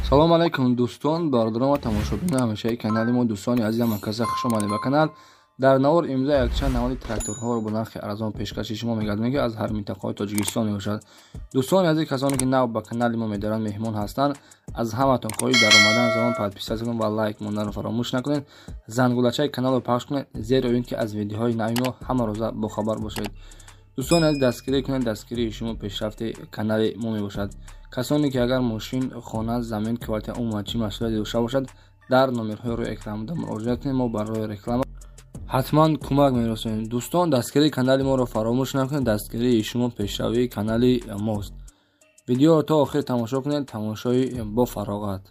салом алайкум дӯстон, бародарон ва тамошобини ҳамешаи канали мо. Дӯстони азизам, маказа хуш омадед ба канал. дар навор имрӯз якчанд наводи тракторҳоро бо нархи арзон пешкаши шумо мегардонем ки аз ҳар минтақаҳои Тоҷикистон мебошад. Дӯстони азиз, касоне ки нав ба канали мо медоранд, меҳмон ҳастанд, аз ҳаматон хоҳиш дар омадан замон подписат кунед ва лайк монданро фаромӯш накунед. Зангулачаи каналро пахш кунед, зеро ин ки аз видеоҳои нави мо ҳама рӯза бохабар бошед. дӯстони азиз, дастгирӣ кунед, дастгирии шумо пешрафти канали мо мебошад. касоне ки агар мошин, хона, замин, квартира умуман чӣ масъулияте дошта бошад, дар номерҳои рӯи экран муроҷиат кунед, мо барои реклама ҳатман кӯмак мерасонем. дӯстон, дастгирии канали моро фаромӯш накунед, дастгирии шумо пешравии канали мост. видеоро то охир тамошо кунед, тамошои бо фароғат.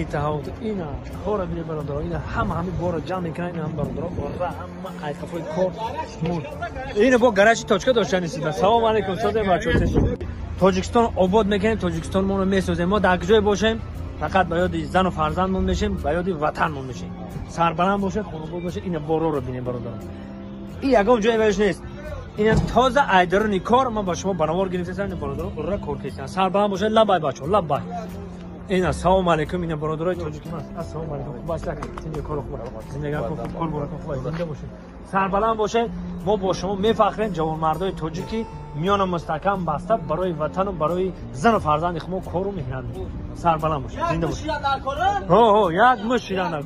اتحاد اینا خورا بینه برادر اینا همه بارو جمع میکنن اینا هم برادر بارا همه قایقفای کار مون اینو با گراج تاچکا داشتن نیست. سلام علیکم ساده بچه‌ها. تاجیکستان آباد میکنیم، تاجیکستان ما رو میسازیم. ما در کجای باشیم فقط به یاد زن و فرزندمون میشیم، به یاد وطنمون میشیم. سربلند باشه، خانواده باشه. این بارو رو بینه برادر. این یگان جای بهش نیست. این تازه ایدرونی کار ما با شما بنوار گرفتیم برادر رو کار کردن. سربلند باشه، لبای بچه‌ها لبای. این السلام علیکم، این برادرای تاجیکستان. السلام علیکم. باشه زندگی کار خوب باشه. زندگی کار خوب زنده باشه. سربلند باشه. ما با شما میفخریم، جوانمردای تاجیکی میان مستحکم بسته برای وطن و برای زن و فرزند خود کارو میکنند. سربلند باشه. زنده باشه. یک مشیران.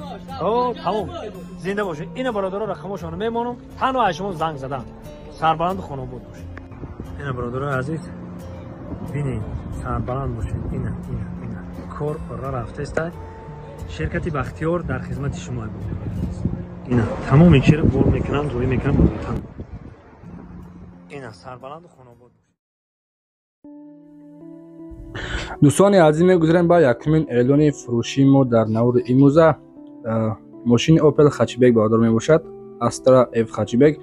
تمام. زنده باشه. این برادرها را خموشانه میمونم. تنها شما زنگ زدن. سربلند خانواده باشه. این برادرای عزیز ببینید، سربلند باشه. اینا کار را رفته است. شرکت بختیار در خدمت شما بود. اینا تمام این چیزا بول میکنن، روی میکنن بودن. اینا سربلند خانواده. دوستان عزیز، میگذاریم با یکمین اعلان فروشی ما در نور امروز. ماشین اوپل خچیبک برادر می باشد، استرا اف خچیبک.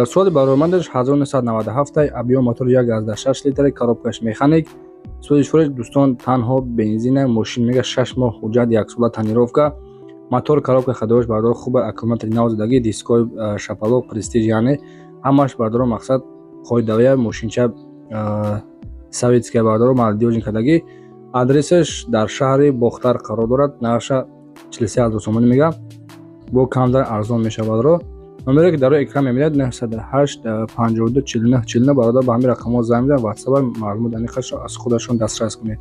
سواد برآمدش 1997، ابیام موتور 1.6 لیتر، کاروبکش مکانیک. سودش فروش دوستان تنها بنزین، ماشین میگه 6 ماه حجت، یک سال تنیروفکا، موتور کاروبک خداوش برادر خوبه، اکومولاتور 90 دیسکوی شپالوک پرستیژ، یعنی همش برادر مقصد خوددویه ماشینچه سویتسکی برادر مالدیوژن کدگی. آدرسش در شهر بختر قرار دارد. نرخش 43,000 تومان میگه، با کمتر ارزان میشه برادر. نمره که در اکران میبینید 908 52 49 49 برادر به همین رقم ها زنگ بزنید، واتساپ معلومات دقیقش را از خودشون دسترس کنید.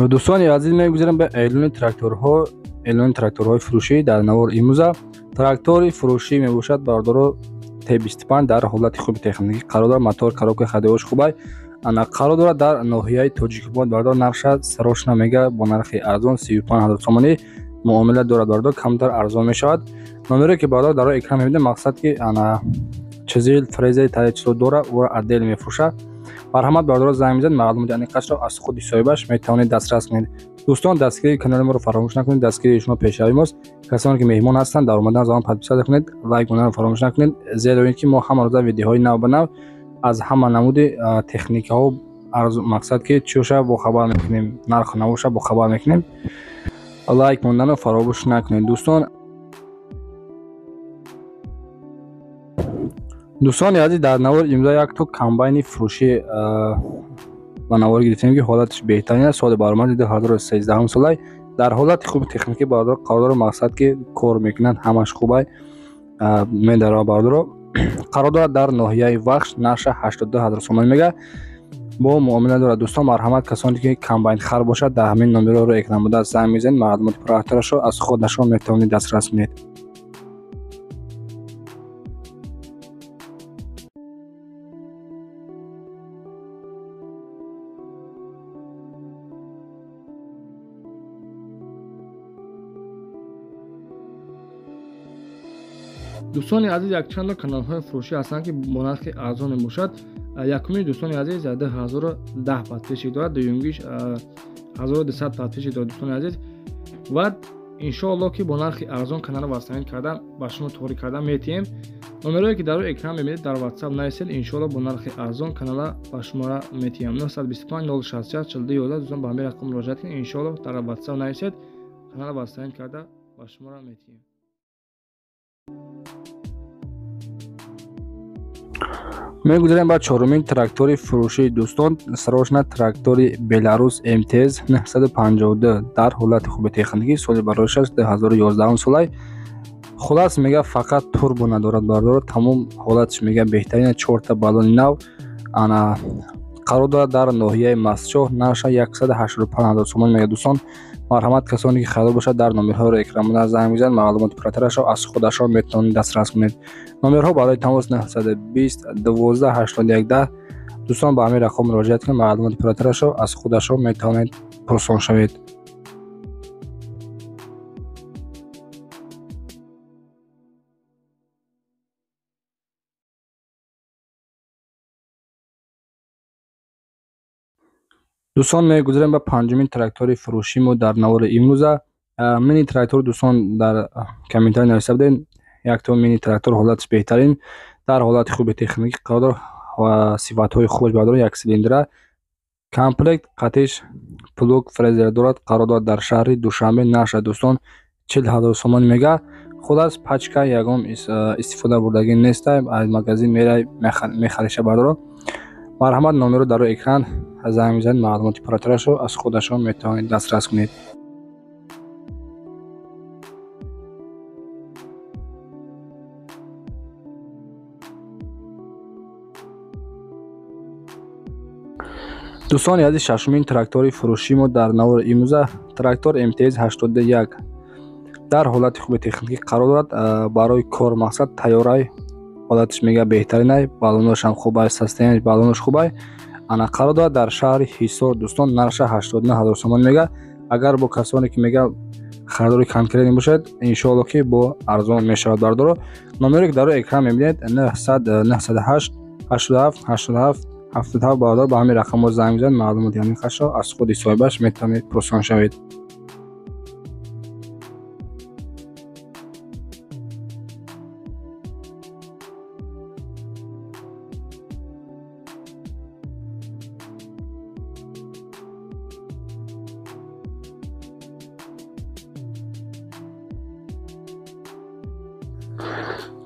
دوستان عزیز، میگذاریم به اعلان تراکتورهای فروشی در نوار امروز. تراکتور فروشی میباشد برادر T25 در حالت خوب تکنیکی قرار دارد. موتور کاروبک خداوش خوبه، انا قرار دارد در ناحیه تاجیکستان. برادر نقش سروش نمیگه، با نرخ ارزان 35,000 تومانی معامله دارد. برادر کمتر ارزان می شود. نمره که برادر در اکران میبینید، مقصد که انا چیزی فریزه تایچلو داره و عدل میفروشه. مرحمت برادر زنگ میزنید، معلومات دقیقش را از خود صاحبش میتونید دسترس کنید. دوستان، دستگیری کانال ما رو فراموش نکنید. دستگیری شما پیشروی ماست. کسانی که مهمان هستند در اومدن زمان پادپیسات کنید، لایک کردن رو فراموش نکنید، زیرا اینکه ما همه روز ویدیوهای نو به نو از همه نمود تکنیک ها مقصد که چوشه با خبر میکنیم، نرخ نوشه با خبر میکنیم. لایک کردن رو فراموش نکنید. دوستان عزیز، در نوار امروز یک تو کمباین فروشی و نوار گرفتیم که حالتش بهترین است. سال برآمد 2013 ساله، در حالت خوب تکنیکی برادر قرارداد مقصد که کار میکنند همش خوبه. من در برادر قرارداد در ناحیه وخش نرخ 82,000 تومان میگه، با معامله داره. دوستان مرحمت، کسانی که کمباین خر باشد در همین نمره رو اکرام بوده زنگ میزنید، معلومات پراکترش رو از خودشون میتونید دسترس کنید. دوستان عزیز، یک چند کانال های فروشی هستند که با نرخ ارزان میباشد. یکمی دوستان عزیز 1010 پادپیشی دارد، دومیش 1200 پادپیشی دارد. دوستان عزیز، و ان شاء الله که با نرخ ارزان کانال واسطه کردم با شما توری کردم میتیم. نمرهایی که در اکران میبینید در واتساپ نایسل، ان شاء الله با نرخ ارزان کانال با شما را میتیم. 925 064 42 دوستان با همین رقم مراجعه کنید، ان شاء الله در واتساپ نایسل کانال واسطه کرده با شما را میتیم. мегузарем ба чорумин трактори фурӯшии дӯстон. сарошна трактори беларус МТЗ 952 дар ҳолати хуби техникӣ соли бароишаш 2011 солай. хулас мега фақат турбо надорад бардор, тамом ҳолатиш мега беҳтарина 4 баллони нав ана қарор дорад дар ноҳияи Мастчоҳ. нарша 185,000 сомон мега дӯстон. марҳамат, касоне ки харидор бошад дар номерҳои экранмода занг бизанед, маълумоти пурратарашро аз худашон метавонед дастрас кунед. номерҳо барои тамос 920 12 81 10. дӯстон ба ҳамин рақам муроҷиат кунед, маълумоти пурратарашро аз худашон метавонед пурсон шавед. дӯстон мегузарем ба панҷумин трактори фурӯшимо дар навори имрӯза. мини трактор дӯстон дар комментарий нависта будем. яктон мини трактор ҳолатиш беҳтарин дар ҳолати хуби техникӣ қарор дорад ва сифатҳои хубаш бардорад. як силиндра комплект қатиш плуг фрезер дорад. қарор дорад дар шаҳри душанбе. нарша дӯстон 40,000 сомон мега. хулас пачка ягон истифода бурдагӣ неста. аз магазин мерай мехариша бардоро. марҳамат, номеро дар рӯи экран занг бизанед, маълумоти пурратарашро аз худашон метавонед дастрас кунед. дӯстон язи шашумин трактори фурӯшимо дар навори имрӯза. трактор МТЗ 81 дар ҳолати хуби техникӣ қарор дорад. барои кор мақсад тайёрай. ҳолатиш мега беҳтаринай. баллоношам хубай, состоянияш баллонош хубай. ана қарор дорад дар шаҳри ҳисор. дӯстон нарша 89,000 сомон мега. агар бо касоне ки мега харидори конкретни бошад, иншоалло ки бо арзон мешавад бардоро. номере ки дар рӯи экран мебинед 908 87 87 77 бардор ба ҳамин рақамҳо занг бизанед, маълумоти аниқашро аз худи соҳибаш метавонед пурсон шавед.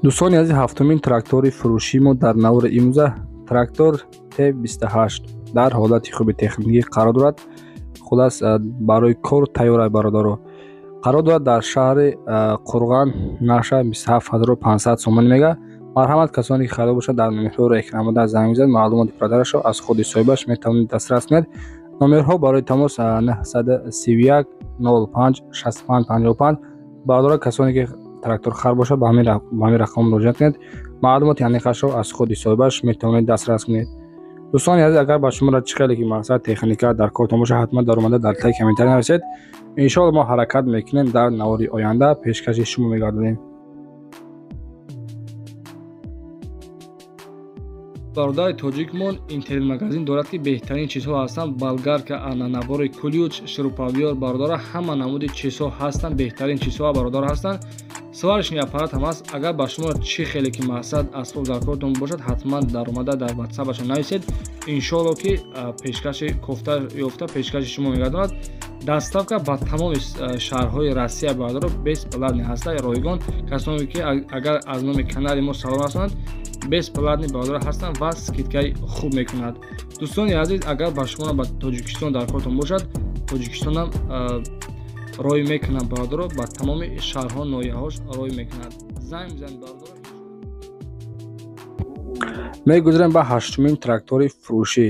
дӯстон язи ҳафтумин трактори фурӯшимо дар навори имрӯза. трактор Т28 дар ҳолати хуби техникӣ қарор дорад. хулас барои кор тайёрай бародаро. қарор дорад дар шаҳри Қурған. нарша 27500 сомон мега. марҳамат, касоне ки харидор бошад дар номерҳои экранмода занг бизанед, маълумоти пурратарашро аз худи соҳибаш метавонед дастрас кунед. номерҳо барои тамос 931 05 65 55. бардора, касоне ки трактор хар бошад ба ҳамин рақам муроҷиат кунед, маълумоти аниқашро аз худи соҳибаш метавонед дастрас кунед. дӯстон азиз, агар ба шуморо чӣ хеле ки мақсад техника дар кортон бошад, ҳатман дар омада дар таги комментарий нависед. иншоалло мо ҳаракат мекунем дар навори оянда пешкаши шумо мегардонем. бародари тоҷикмон интернет-магазин дорад ки беҳтарин чизҳо ҳастанд. болгарка, набори ключ, шурупавиёр бародора, ҳама намуди чизҳо ҳастанд. беҳтарин чизҳо бародор ҳастанд. сварочный аппарат ҳам аст. агар ба шумо чӣ хеле ки мақсад асбоб дар кортон бошад, ҳатман дар омада дар ватсапашон нависед. иншоалло ки пешкаши кофта ёфта пешкаши шумо мегардонад. доставка ба тамоми шаҳрҳои Россия бародора бесплатни ҳаста. ройгон касоне ки агар аз номи канали мо салом расонанд, бесплатни бародор ҳастанд ва скидкаи хуб мекунад. дӯстони азиз, агар ба шумо ба Тоҷикистон дар кортон бошад, Тоҷикистонам рой мекунад бародоро, ба тамоми шаҳрҳо ноҳияҳош рой мекунад. занг бизанед бародоро. мегузарем ба ҳаштумин трактори фурӯшӣ.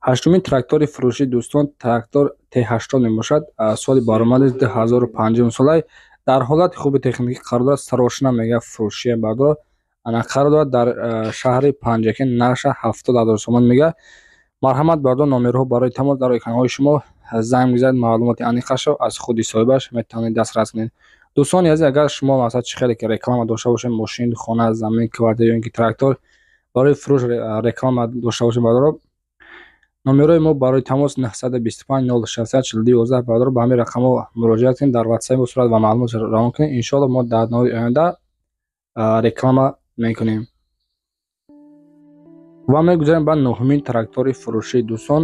ҳаштумин трактори фурӯшӣ дӯстон трактор Т80 мебошад. соли баромадаш 2005 солай. дар ҳолати хуби техникӣ қарор дорад. сарошна мега фурӯшӣ бардоро. ана қарор дорад дар шаҳри Панҷакин. нарша 70,000 сомон мега. марҳамат, бардор номерҳо барои тамос дар экранҳои шумо занг бизанед, маълумоти аниқашро аз худи соҳибаш метавонед дастрас кунед. дӯстони азиз, агар шумо мақсад чӣ хеле ки реклама дошта бошед, мошин, хона, замин, квартира ё ки трактор барои фурӯш реклама дошта бошед бардоро, номерои мо барои тамос 925 060 42 бардор ба ҳамин рақамҳо муроҷиат кунед, дар ватсап сурат ва маълумот равон кунед. иншоалло мо дар навори оянда реклама мекунем. ва мегузарем ба нӯҳумин трактори фурӯшӣ. дӯстон,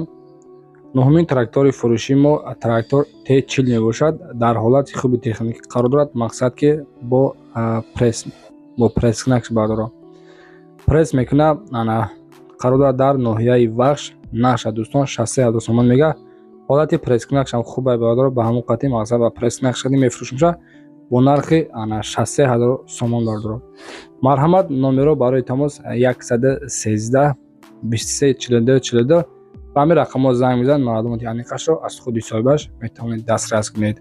нӯҳумин трактори фурӯшӣ мо трактор Т40 мебошад. дар ҳолати хуби техникӣ қарор дорад. мақсад ки бо пресс бардоро. пресс мекуна. Ана қарор дорад дар ноҳияи вахш нақша дӯстон 63000 сомон мега. ҳолати пресс-кунакшам хубай бародаро, ба ҳамон қати мақсад ва пресс-кунак шуди мефурӯшим ша бо нархи 63000 сомон бародаро. марҳамат, номеро барои тамос 113 23 42 42 ба ҳамин рақамҳо занг мезанед. маълумоти аниқашро аз худи соҳибаш метавонед дастрас кунед.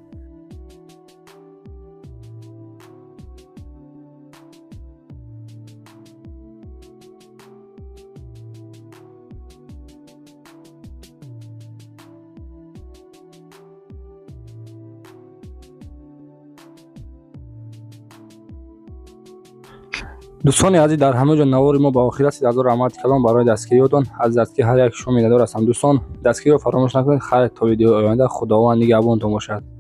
дӯстони азиз, дар ҳама ҷо навори мо ба охир расид. ҳазор раҳмати калом барои дастгириётон. аз дастгирӣ ҳар як шумо миннатдор ҳастам. дӯстон, дастгириро фаромӯш накунед. хайр, то видеои оянда. худованд нигаҳбонтон бошад.